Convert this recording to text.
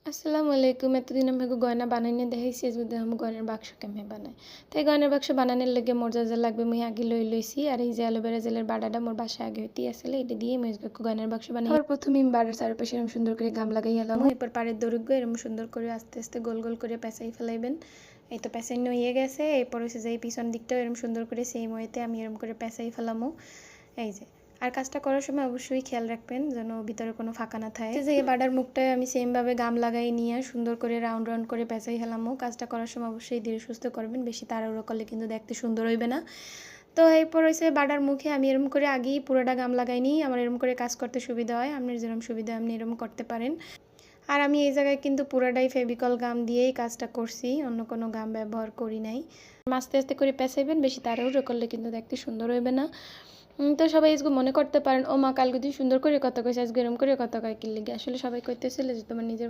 আসসালামু আলাইকুম। এতদিন আমাকে গয়না বানাইনে দেখাইছি, আজকে দেখামু গয়নার বাক্স কেমনে বানায়। তো এই গয়নার বাক্স বানানোর লাগে মোর যা লাগবে মুই আগে লইছি। আর এই যে অ্যালোভেরা জেলের বাটাটা মোর বাসায় আগে হইতেই আসলে, এটা দিয়ে মুই আজকে গয়নার বাক্স বানাই। আবার প্রথমে আমি বাড়ার চারপাশে এরকম সুন্দর করে গাম লাগাই এলাম। এরপর পাড়ের দৈর্ঘ্য এরকম সুন্দর করে আস্তে আস্তে গোল গোল করে পেঁচাই ফেলাইবেন। এই তো পেঁচাইনো হয়ে গেছে। এরপর হচ্ছে যে পিছন দিকটাও এরকম সুন্দর করে সেম ওয়েতে আমি এরকম করে পেঁচাই ফেলামো। এই যে আর কাজটা করার সময় অবশ্যই খেয়াল রাখবেন যেন ভিতরে কোনো ফাঁকা না থাকে। যে বাটার মুখটায় আমি সেমভাবে গাম লাগাই নিয়ে সুন্দর করে রাউন্ড রাউন্ড করে পেঁচাই ফেলামো। কাজটা করার সময় অবশ্যই ধীরে সুস্থ করবেন, বেশি তাড়াহুড়ো করলে কিন্তু দেখতে সুন্দর হইবে না। তো এরপর হয়েছে বাটার মুখে আমি এরকম করে আগেই পুরোটা গাম লাগাই নিই। আমার এরকম করে কাজ করতে সুবিধা হয়, আপনার যেরকম সুবিধা আপনি এরকম করতে পারেন। আর আমি এই জায়গায় কিন্তু পুরাটাই ফেভিকল গাম দিয়েই কাজটা করছি, অন্য কোনো গাম ব্যবহার করি নাই। আস্তে আস্তে করে পেঁচাইবেন, বেশি তাড়াহুড়ো করলে কিন্তু দেখতে সুন্দর হইবে না। তো সবাই আজকে মনে করতে পারেন ও মা কালকে তুই সুন্দর করে কথা কইস, আজকে এরকম করে কথা কয় কি লিগে। আসলে সবাই কইতেছিল যে তোমার নিজের